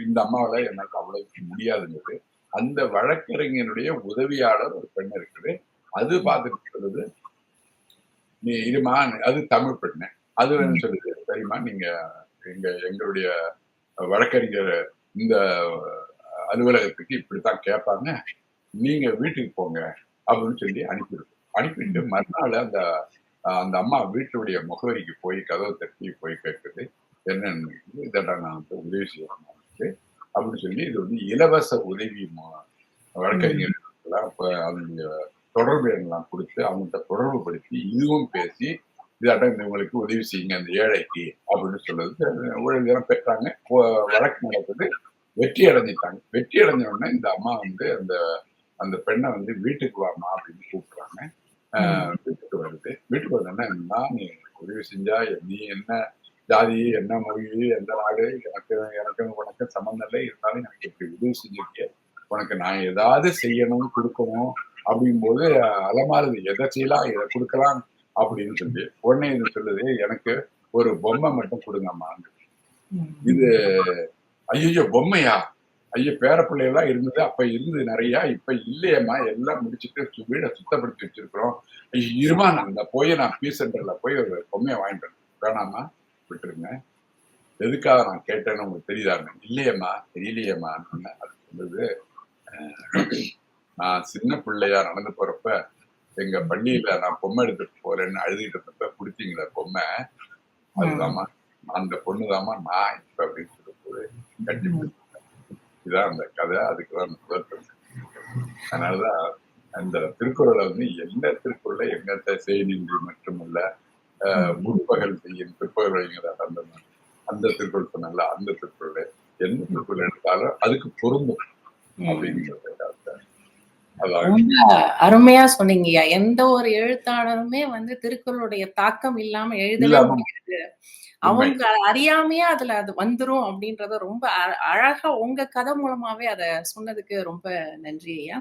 இந்த அம்மாவால எனக்கு அவ்வளவுக்கு முடியாதுங்குது. அந்த வழக்கறிஞருடைய உதவியாளர் ஒரு பெண் இருக்குது. அது பார்த்துட்டு சொல்லுது, "நீ இரும்மா" அது தமிழ் பெண்ணு. அது ம். சொல்லுது, "சரிம்மா நீங்க எங்களுடைய வழக்கறிஞர் இந்த அலுவலகத்துக்கு இப்படித்தான் கேட்பாங்க. நீங்க வீட்டுக்கு போங்க" அப்படின்னு சொல்லி அனுப்பியிருக்கு. அனுப்பிட்டு ம். மறுநாள் அந்த அந்த அம்மா வீட்டுடைய முகவரிக்கு போய் கதவை தட்டி போய் கேட்குது. என்னன்னு இதடா நான் வந்து உதவி செய்யணும் உனக்கு அப்படின்னு சொல்லி இது வந்து இலவச உதவி ம். வழக்கறிஞர்களுக்கெல்லாம் இப்ப அதனுடைய தொடர்பு எண்ணெல்லாம் குடுத்து அவங்கள்ட்ட தொடர்பு படுத்தி இதுவும் பேசி இதாட்டம் இவங்களுக்கு உதவி செய்யுங்க அந்த ஏழைக்கு அப்படின்னு சொல்லுது. ஊழியர்களும் பெற்றாங்க. வழக்கு நடக்குது. வெற்றி அடைஞ்சிட்டாங்க. வெற்றி அடைஞ்ச உடனே இந்த அம்மா வந்து அந்த அந்த பெண்ண வந்து வீட்டுக்கு வாம்மா அப்படின்னு கூப்பிடுறாங்க. அ ம். வீட்டுக்கு வருது. வீட்டுக்கு வந்தோனே, நீ உதவி செஞ்சா நீ என்ன ஜாதி, என்ன மொழி, எந்த நாடு எனக்கும் உனக்கும் சம்மந்தம் இல்ல. இருந்தாலும் எனக்கு இப்படி உதவி செஞ்சிருக்கியே. உனக்கு நான் ஏதாவது செய்யணும், குடுக்கணும் அப்படிங்கும்போது அலமாறுது. எத செய்யலாம், எத குடுக்கலாம் அப்படின்னு சொல்லி. உடனே இது சொல்லுது, எனக்கு ஒரு பொம்மை மட்டும் குடுங்கம்மான்னு. ம். இது ஐய்யய்யோ! பொம்மையா? ஐயோ! பேர பிள்ளைகள்லாம் இருந்தது. அப்ப இருந்தது நெறையா. இப்ப இல்லையேம்மா. எல்லாம் முடிச்சுட்டு வீட சுத்தப்படுத்தி வச்சிருக்கிறோம். இரும்மா நான் நான் பீஸ் சென்டர்ல போய் ஒரு பொம்மைய வாங்கிட்டு வரேன். வேணாம்மா, விட்டுருங்க. எதுக்காக நான் கேட்டேன்னு உங்களுக்கு தெரியுதான்னு. இல்லையேம்மா, தெரியலையேம்மான்னோனே அது சொல்லுது, நான் சின்ன பிள்ளையா நடந்து போறப்ப, எங்க பள்ளியில நான் பொம்மை எடுத்துட்டு போறேன்னு அழுதுட்டு இருந்தப்ப குடுத்தீங்களே பொம்மை, ம். அதுதாம்மா. அந்த பொண்ணுதாம்மா நான் இப்ப அப்படின்னு சொல்லும்போது கட்டி ம். பிடிச்சு. இதான் அந்த கதை. அதுக்கு தான் அந்த முதல் பரிசு. அதனாலதான் அந்த திருக்குறளை வந்து எந்த திருக்குறளை எங்கத்த செய் நின்றி மட்டுமல்ல ம். முற்பகல் செய்யும் பிற்பகல் வழிங்கிற அந்த அந்த திருக்குறள் சொன்னல அந்த திருக்குறள் எந்த திருக்குறள் எடுத்தாலும் அதுக்கு பொருந்தும் ம். அப்படிங்கிறது அதான் ரொம்ப அருமையா சொன்னீங்கய்யா. எந்த ஒரு எழுத்தாளருமே வந்து திருக்குறளுடைய தாக்கம் இல்லாம எழுதவே இல்லாம முடியாது. உண்மை. அவங்க அறியாமயே அதுல அது வந்துரும் அப்படின்றத ரொம்ப அழகா உங்க கதை மூலமாவே அத சொன்னதுக்கு ரொம்ப நன்றி ஐயா.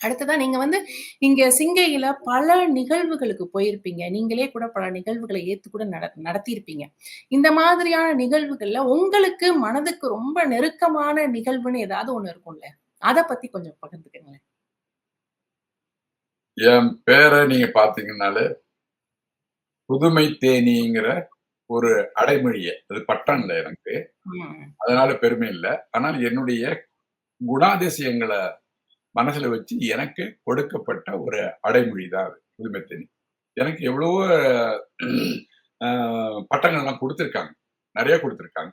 அடுத்ததா நீங்க வந்து இங்க சிங்கையில பல நிகழ்வுகளுக்கு போயிருப்பீங்க. நீங்களே கூட பல நிகழ்வுகள ஏத்து கூட நடத்தியிருப்பீங்க. இந்த மாதிரியான நிகழ்வுகள்ல உங்களுக்கு மனதுக்கு ரொம்ப நெருக்கமான நிகழ்வுன்னு ஏதாவது ஒண்ணு இருக்கும்ல? அத பத்தி கொஞ்சம் பகிர்ந்துக்கங்களேன். என் பேரை நீங்க பாத்தீங்கன்னாலே புதுமை தேனீங்கிற ஒரு அடைமொழிய அது பட்டம் இல்லை எனக்கு. ம். அதனால பெருமை இல்லை. ஆனால் என்னுடைய குணாதிசயங்களை மனசுல வச்சு எனக்கு கொடுக்கப்பட்ட ஒரு அடைமொழி தான் அது புதுமை தேனி. எனக்கு எவ்வளவோ அ பட்டங்கள்லாம் குடுத்துருக்காங்க. நெறைய குடுத்துருக்காங்க.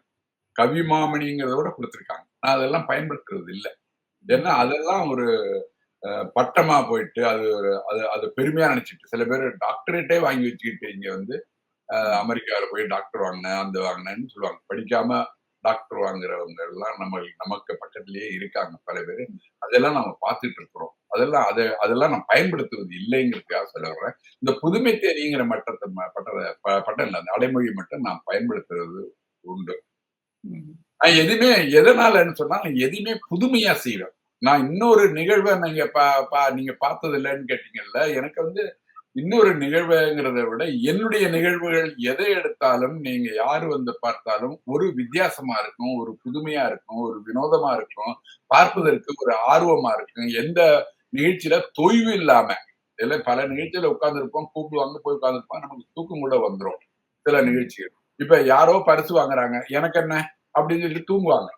கவிமாமணிங்கிறத விட குடுத்துருக்காங்க. நான் அதெல்லாம் பயன்படுத்துறது இல்ல. ஏன்னா, அதெல்லாம் ஒரு பட்டமா போயிட்டு, அது ஒரு அது பெருமையா நெனச்சுட்டு, சில பேரு டாக்டரேட்டே வாங்கி வச்சுக்கிட்டு இங்க வந்து அமெரிக்கால போய் டாக்டர் வாங்குனேன், அந்த வாங்குனேன்னு சொல்லுவாங்க. படிக்காம டாக்டர் வாங்குறவங்க எல்லாம் நமக்கு பக்கத்திலேயே இருக்காங்க பல பேரு. அதெல்லாம் நம்ம பார்த்துட்டு இருக்கிறோம். அதெல்லாம் நான் பயன்படுத்துவது இல்லைங்கிறதுக்காக சொல்ல வர்றேன். இந்த புதுமை தேனிங்கிற மட்டத்த பட்டம் இல்ல. அந்த அடைமொழி மட்டும் நான் பயன்படுத்துறது உண்டு. ம். நான் எதுவுமே எதனாலன்னு சொன்னா, நான் எதையுமே புதுமையா செய்வேன். நான் இன்னொரு நிகழ்வ நீங்க நீங்க பார்த்தது இல்லன்னு கேட்டீங்கல்ல. எனக்கு வந்து இன்னொரு நிகழ்வுங்கிறத விட, என்னுடைய நிகழ்வுகள் எதை எடுத்தாலும், நீங்க யாரு வந்து பார்த்தாலும், ஒரு வித்தியாசமா இருக்கும், ஒரு புதுமையா இருக்கும், ஒரு வினோதமா இருக்கும், பார்ப்பதற்கு ஒரு ஆர்வமா இருக்கும். எந்த நிகழ்ச்சியில தொய்வு இல்லாம, இல்ல பல நிகழ்ச்சியில உட்கார்ந்திருப்போம், கூப்பிடுவாங்க, போய் உட்கார்ந்திருப்போம். நமக்கு தூக்கம் கூட வந்துரும், சில நிகழ்ச்சிகள். இப்ப யாரோ பரிசு வாங்குறாங்க, எனக்கு என்ன? அப்படின்னு சொல்லிட்டு தூங்குவாங்க.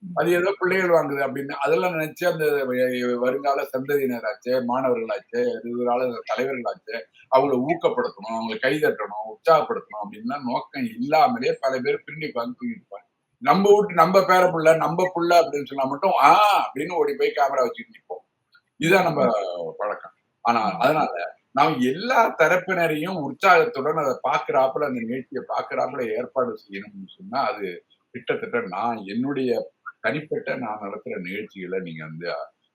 அது ஏதோ பிள்ளைகள் வாங்குது அப்படின்னு. அதெல்லாம் நினைச்சு அந்த வருங்கால சந்ததியினராச்சே, மாணவர்களாச்சே, எதிர்கால தலைவர்களாச்சே, அவங்கள ஊக்கப்படுத்தணும், அவங்கள கைதட்டணும், உற்சாகப்படுத்தணும் அப்படின்லாம் நோக்கம் இல்லாமலே பல பேர் பின்னாடி உட்கார்ந்து தூங்கிட்டு இருப்பாங்க. நம்ம வீட்டு நம்ம பேர புள்ள, நம்ம புள்ள அப்படின்னு சொன்னா மட்டும், அப்படின்னு ஓடி போய் கேமரா வச்சுட்டு நிப்போம். இதுதான் நம்ம பழக்கம். ஆனா அதனால நாம் எல்லா தரப்பினரையும் உற்சாகத்துடன் அத பார்க்கிறாப்புல அந்த நிகழ்ச்சிய பார்க்கிறாப்புல ஏற்பாடு செய்யணும்னு சொன்னா, அது கிட்டத்தட்ட நான் என்னுடைய தனிப்பட்ட நான் நடத்துற நிகழ்ச்சிகள நீங்க வந்து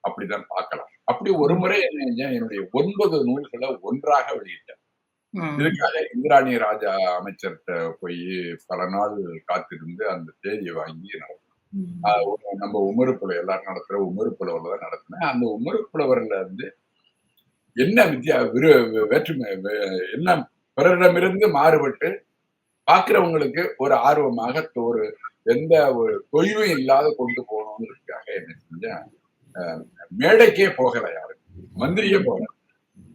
அப்படிதான் பார்க்கலாம். அப்படி ஒரு முறை என்ன செஞ்சேன், என்னுடைய 9 நூல்கள ஒன்றாக வெளியிட்டேன். ம். இதுக்காக இந்திராணி ராஜா அமைச்சர்ட்ட போயி பல நாள் காத்திருந்து அந்த தேதிய வாங்கி ம். நம்ம உமறு புலவர் எல்லாரும் நடத்துற உமறு புலவர்ல தான் நடத்தினேன். அந்த உமறு புலவர்ல வந்து என்ன வித்தியா விரு வேற்றுமை என்ன பிறரிடமிருந்து மாறுபட்டு பார்க்கிறவங்களுக்கு ஒரு ஆர்வமாக ஒரு எந்த ஒரு தொய்வும் இல்லாத கொண்டு போகணுங்கிறதுக்காக என்ன செஞ்சேன், மேடைக்கே போகல யாரும். மந்திரியே போகல.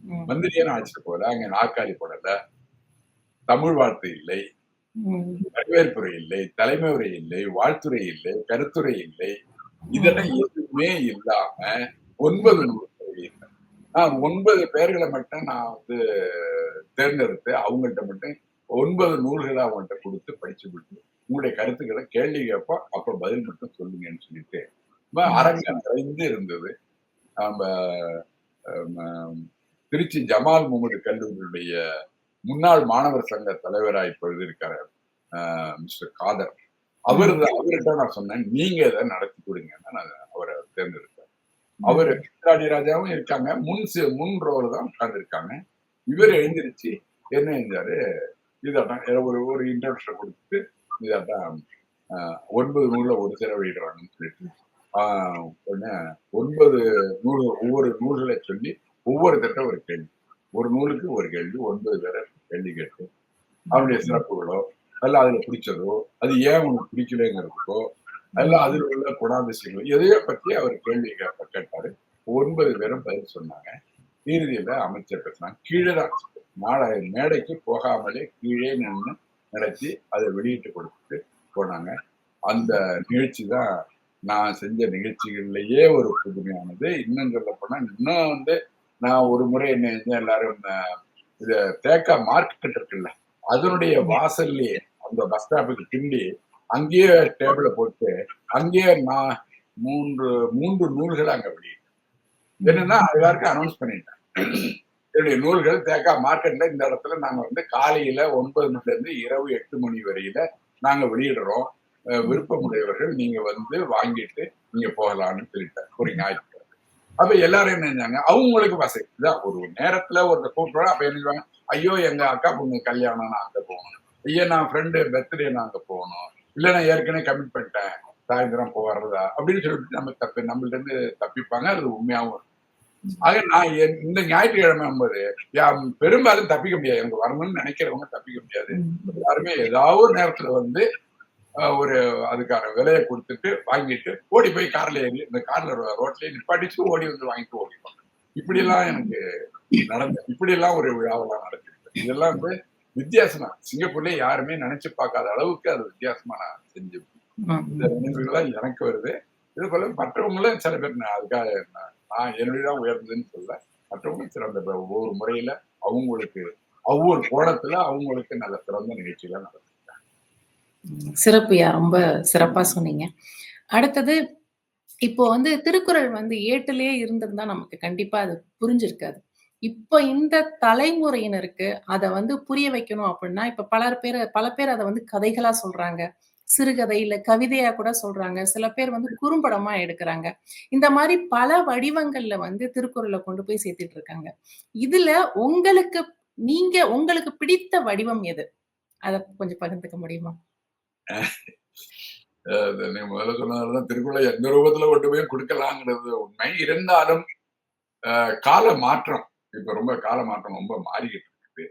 ம். மந்திரியே நான் அழைச்சிட்டு போகல. அங்க நாற்காலி போடல. தமிழ் வாழ்த்து இல்லை. ம். வரவேற்புரை இல்லை. தலைமை உரை இல்லை. வாழ்த்துரை இல்லை. கருத்துரை இல்லை. இதெல்லாம் எதுவுமே இல்லாம 9 நூல்கள் வெளியிட்டேன். நான் 9 பேர்கள மட்டும் நான் வந்து தேர்ந்தெடுத்து அவங்கள்ட்ட மட்டும் 9 நூல்கள அவங்கள்ட்ட குடுத்து படிச்சு குடுத்து, உங்களுடைய கருத்துக்கள கேள்வி கேட்போம். அப்ப பதில் மட்டும் சொல்லுங்கன்னு சொல்லிட்டு, அரங்கம் நிறைந்து இருந்தது. நம்ப ம திருச்சி ஜமால் முகமது கல்லூரியுடைய முன்னாள் மாணவர் சங்க தலைவரா இப்பொழுது இருக்காரு. மிஸ்டர் காதர். அவர்ட்ட நான் சொன்னேன், நீங்க இத நடத்தி குடுங்கன்னு நான் அவர தேர்ந்தெடுத்தேன். அவரு இந்திராணி ராஜாவும் இருக்காங்க. முன் ரோல தான் உட்கார்ந்திருக்காங்க. இவரு எழுந்திருச்சு என்ன செஞ்சாரு, இதாட்டம் ஒரு ஒரு இன்ட்ரோடக்ஷன் குடுத்துட்டு, இதாட்டம் 9 நூல்ல ஒரு சேர வெளியிடுறாங்கன்னு சொல்லிட்டு, ஆ உடனே 9 ஒவ்வொரு நூல்களை சொல்லி, ஒவ்வொருத்தர்ட்ட ஒரு கேள்வி. ஒரு நூலுக்கு ஒரு கேள்வி. 9 பேர கேள்வி கேட்டு, அவனுடைய சிறப்புகளோ, அல்ல அதுல பிடிச்சதோ, அது ஏன் உனக்கு பிடிக்கலங்கிறதுக்கோ, அல்ல அதில் உள்ள குணாதிசயங்களோ, எதையோ பத்தி அவர் கேள்வி கேட்டாரு. 9 பேரும் பதில் சொன்னாங்க. இறுதியில அமைச்சர் பேசினாங்க. கீழே தான் மேடைக்கு போகாமலே கீழே நின்னு நடத்தி அதை வெளியிட்டு கொடுத்துட்டு போனாங்க. அந்த நிகழ்ச்சி தான் நான் செஞ்ச நிகழ்ச்சிகள்லயே ஒரு புதுமையானது. இன்னும் சொல்லப்போனா, இன்னும் வந்து நான் ஒரு முறை என்ன செஞ்சேன், எல்லாரும் இது தேக்கா மார்க்கெட் இருக்குல்ல, அதனுடைய வாசல்லயே அந்த பஸ் ஸ்டாப்புக்கு பின்னாடி அங்கேயே டேபிள போட்டு, அங்கேயே நான் 3 நூல்கள அங்க வெளியிட்டேன். என்னன்னா எல்லாருக்கும் அனௌன்ஸ் பண்ணிட்டேன். என்னுடைய நூல்கள் தேக்கா மார்க்கெட்ல இந்த இடத்துல நாங்க வந்து காலையில 9 மணில இருந்து இரவு 8 மணி வரையில நாங்க வெளியிடுறோம். விருப்பமுடையவர்கள் நீங்க வந்து வாங்கிட்டு நீங்க போகலாம்னு சொல்லிட்டேன். ஒரு ஞாயிற்றுக்கிழமை. அப்ப எல்லாரும் என்ன செஞ்சாங்க, அவங்களுக்கு வசதி. இதான் ஒரு நேரத்துல ஒருத்தர் கூப்பிடுறோம். அப்ப என்ன செய்வாங்க, ஐயோ எங்க அக்கா பொண்ணு கல்யாணம் நான் அங்க போகணும். ஐயோ நான் ஃப்ரெண்டு பர்த்டே நான் அங்க போகணும். இல்ல நான் ஏற்கனவே கமிட் பண்ணிட்டேன். சாயந்தரம் போறதா அப்படின்னு சொல்லிட்டு நம்மள்ட்ட இருந்து தப்பிப்பாங்க. அது உண்மையாவும் ஆக நான் இந்த ஞாயிற்றுக்கிழமை என்பது பெரும்பாலும் தப்பிக்க முடியாது. எனக்கு வரணும்னு நினைக்கிறவங்க தப்பிக்க முடியாது. எல்லாருமே ஏதாவது ஒரு நேரத்துல வந்து ஒரு அதுக்கான விலையை கொடுத்துட்டு வாங்கிட்டு ஓடி போய் கார்ல ஏறி இந்த கார்ல ரோட்லயே நிப்பாட்டிச்சு ஓடி வந்து வாங்கிட்டு ஓடிப்பாங்க. இப்படி எல்லாம் எனக்கு இப்படி எல்லாம் ஒரு விழாவெல்லாம் நடத்திருக்கேன். இதெல்லாம் வந்து வித்தியாசமா சிங்கப்பூர்லயே யாருமே நினைச்சு பார்க்காத அளவுக்கு அது வித்தியாசமா நான் செஞ்சேன். இந்த நினைவுகள்லாம் எனக்கு வருது. இது போல மற்றவங்களும் சில பேர் அதுக்காக நான் என்னுடையதான் உயர்ந்ததுன்னு சொல்ல, மற்றவங்களும் சிறந்த ஒவ்வொரு முறையில அவங்களுக்கு ஒவ்வொரு கோணத்துல அவங்களுக்கு நல்ல சிறந்த நிகழ்ச்சிகளை நடத்துறாங்க. சிறப்புயா. ரொம்ப சிறப்பா சொன்னீங்க. அடுத்தது இப்போ வந்து திருக்குறள் வந்து ஏட்டிலேயே இருந்திருந்தா நமக்கு கண்டிப்பா அது புரிஞ்சிருக்காது. இப்ப இந்த தலைமுறையினருக்கு அத வந்து புரிய வைக்கணும் அப்டின்னா, இப்ப பல பேர் அத வந்து கதைகளா சொல்றாங்க. சிறுகதை, இல்ல கவிதையா கூட சொல்றாங்க. சில பேர் வந்து குறும்படமா எடுக்குறாங்க. இந்த மாரி பல வடிவங்கள்ல வந்து திருக்குறள கொண்டு போய் சேர்த்துட்டு இருக்காங்க. இதுல உங்களுக்கு உங்களுக்கு பிடித்த வடிவம் எது? அத கொஞ்சம் பகிர்ந்துக்க முடியுமா? நீ முதல்ல சொன்னதுதான் திருக்குறளை எந்த ரூபத்துல கொண்டு போய் கொடுக்கலாங்கிறது உண்மை. இருந்தாலும் கால மாற்றம் இப்ப ரொம்ப கால மாற்றம் ரொம்ப மாறிக்கிட்டு இருக்குது.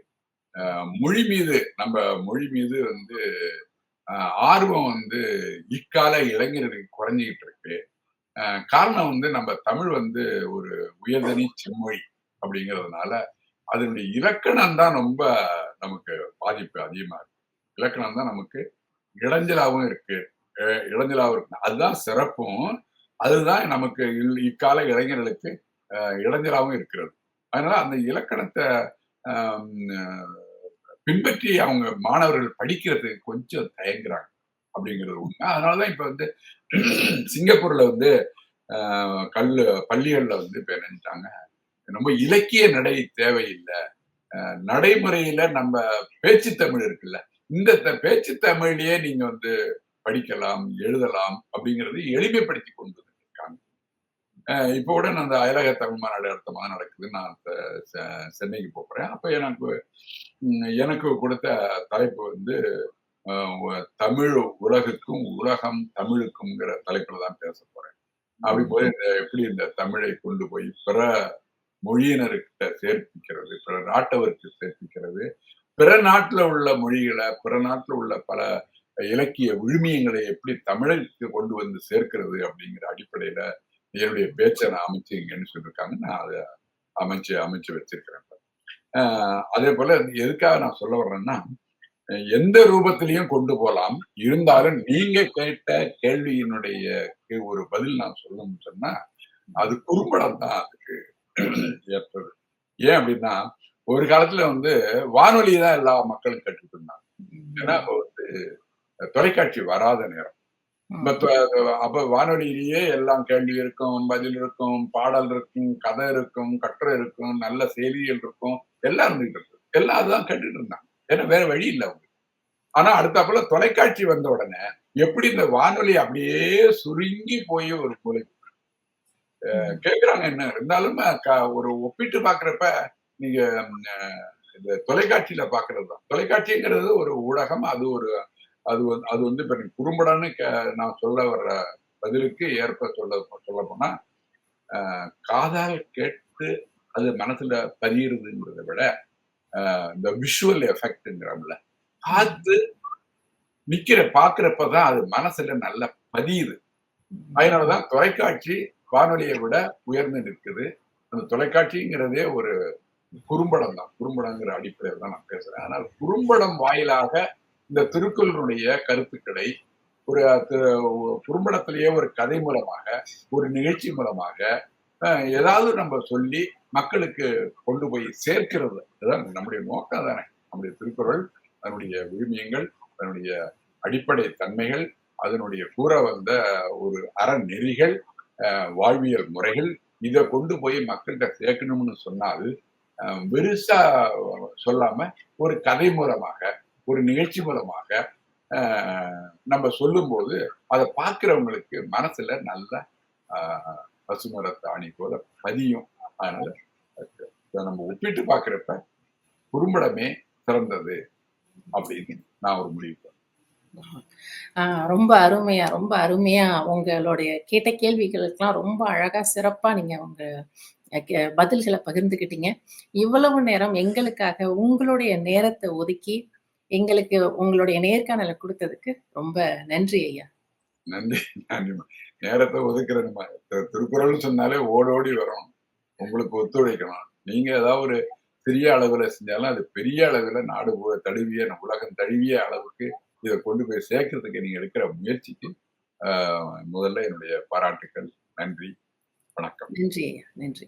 மொழி மீது நம்ம மொழி மீது வந்து ஆர்வம் வந்து இக்கால இளைஞர்களுக்கு குறைஞ்சிக்கிட்டு இருக்கு. காரணம் வந்து நம்ம தமிழ் வந்து ஒரு உயர்தனி செம்மொழி அப்படிங்கிறதுனால அதனுடைய இலக்கணம் தான் ரொம்ப நமக்கு பாதிப்பு அதிகமா இருக்கு. இலக்கணம் தான் நமக்கு இடைஞ்சலாவும் இருக்கு. இடைஞ்சலாவும் இருக்கு. அதுதான் சிறப்பும். அதுதான் நமக்கு இக்கால இளைஞர்களுக்கு இடைஞ்சலாவும் இருக்கிறது. அதனால அந்த இலக்கணத்த அம் பின்பற்றி அவங்க மாணவர்கள் படிக்கிறதுக்கு கொஞ்சம் தயங்குறாங்க அப்படிங்கிறது உண்மை. அதனாலதான் இப்ப வந்து சிங்கப்பூர்ல வந்து பள்ளிகள்ல வந்து இப்ப நினைச்சாங்க ரொம்ப இலக்கிய நடை தேவையில்ல. நடைமுறையில நம்ம பேச்சு தமிழ் இருக்குல்ல, இந்த பேச்சு தமிழ்லயே நீங்க வந்து படிக்கலாம், எழுதலாம் அப்படிங்கிறது எளிமைப்படுத்தி கொண்டு வந்திருக்காங்க. இப்போ கூட நான் அந்த அயலக தமிழ் மாநாடு அடுத்த மாதம் நடக்குது. நான் சென்னைக்கு போறேன். அப்ப எனக்கு எனக்கு கொடுத்த தலைப்பு வந்து தமிழ் உலகுக்கும் உலகம் தமிழுக்கும்ங்கிற தலைப்புல தான் பேச போறேன். அப்படி போய் எப்படி இந்த தமிழை கொண்டு போய் பிற மொழியினர்கிட்ட சேர்ப்பிக்கிறது, பிற நாட்டவருக்கு சேர்ப்பிக்கிறது, பிற நாட்டுல உள்ள மொழிகளை, பிற நாட்டுல உள்ள பல இலக்கிய விழுமியங்களை எப்படி தமிழுக்கு கொண்டு வந்து சேர்க்கிறது அப்படிங்கிற அடிப்படையில என்னுடைய பேச்சை நான் அமைச்சுங்கன்னு சொல்லியிருக்காங்க. நான் அதை அமைச்சு வச்சிருக்கிறேன். அதே போல எதுக்காக நான் சொல்ல வர்றேன்னா, எந்த ரூபத்திலையும் கொண்டு போலாம். இருந்தாலும் நீங்க கேட்ட கேள்வியினுடைய ஒரு பதில் நான் சொல்லணும்னு சொன்னா, அது குறும்படம் தான் அதுக்கு ஏற்றது. ஏன் அப்படின்னா, ஒரு காலத்துல வந்து வானொலி தான் எல்லா மக்களும் கேட்டுட்டு இருந்தாங்க. ஏன்னா அப்ப வந்து தொலைக்காட்சி வராத நேரம். அப்ப வானொலியிலேயே எல்லாம் கேள்வி இருக்கும், பதில் இருக்கும், பாடல் இருக்கும், கதை இருக்கும், கட்டுரை இருக்கும், நல்ல செய்திகள் இருக்கும், எல்லாம் இருந்துகிட்டு இருக்கு. எல்லாம் அதுதான் கேட்டுட்டு இருந்தாங்க. ஏன்னா வேற வழி இல்லை அவங்க. ஆனா அடுத்தாப்புல தொலைக்காட்சி வந்த உடனே எப்படி இந்த வானொலி அப்படியே சுருங்கி போய் ஒரு மூலை கேக்குறாங்க. என்ன இருந்தாலும் ஒரு ஒப்பிட்டு பாக்குறப்ப நீங்க இந்த தொலைக்காட்சியில பாக்குறதுதான். தொலைக்காட்சிங்கிறது ஒரு ஊடகம். அது வந்து இப்ப குறும்படம்னு நான் சொல்ல வர்ற பதிலுக்கு ஏற்ப சொல்ல போனா காதால் கேட்டு அது மனசுல பதியுறதுங்கிறத விட இந்த விஷுவல் எஃபெக்ட்ங்கிறோம்ல, பார்த்து பாக்குறப்பதான் அது மனசுல நல்லா பதியுது. அதனாலதான் தொலைக்காட்சி வானொலியை விட உயர்ந்து நிற்குது. அந்த தொலைக்காட்சிங்கிறதே ஒரு குறும்படம் தான். குறும்படங்கிற அடிப்படையில் தான் நான் பேசுறேன். ஆனால் குறும்படம் வாயிலாக இந்த திருக்குறளுடைய கருத்துக்களை ஒரு குறும்படத்திலேயே ஒரு கதை மூலமாக, ஒரு நிகழ்ச்சி மூலமாக ஏதாவது நம்ம சொல்லி மக்களுக்கு கொண்டு போய் சேர்க்கிறது. அதுதான் நம்முடைய நோக்கம் தானே. நம்முடைய திருக்குறள், அதனுடைய விழுமியங்கள், அதனுடைய அடிப்படை தன்மைகள், அதனுடைய கூற வந்த ஒரு அறநெறிகள், வாழ்வியல் முறைகள், இதை கொண்டு போய் மக்கள்கிட்ட சேர்க்கணும்னு சொன்னால் பெருசா சொல்லாம ஒரு கதை மூலமாக, ஒரு நிகழ்ச்சி மூலமாக நம்ம சொல்லும்போது அதை பார்க்கிறவங்களுக்கு மனசுல நல்ல பசுமரத்தாணி போல பதியும். அதனால நம்ம ஒப்பிட்டு பார்க்கிறப்ப குறும்படமே சிறந்தது அப்படின்னு நான் ஒரு முடிவு. ரொம்ப அருமையா உங்களுடைய கேட்ட கேள்விகளுக்கெல்லாம் ரொம்ப அழகா சிறப்பா நீங்க உங்க பதில்களை பகிர்ந்துக்கிட்டீங்க. இவ்வளவு நேரம் எங்களுக்காக உங்களுடைய நேரத்தை ஒதுக்கி எங்களுக்கு உங்களுடைய நேர்காணலை கொடுத்ததுக்கு ரொம்ப நன்றி ஐயா. நன்றி. நேரத்தை ஒதுக்குறது திருக்குறள்னு சொன்னாலே ஓடோடி வரணும். உங்களுக்கு ஒத்துழைக்கணும். நீங்க ஏதாவது ஒரு சிறிய அளவுல செஞ்சாலும் அது பெரிய அளவுல நாடு தழுவிய உலகம் தழுவிய அளவுக்கு இதை கொண்டு போய் சேர்க்கறதுக்கு நீங்க எடுக்கிற முயற்சிக்கு முதல்ல என்னுடைய பாராட்டுக்கள். நன்றி. வணக்கம். நன்றி ஐயா. நன்றி.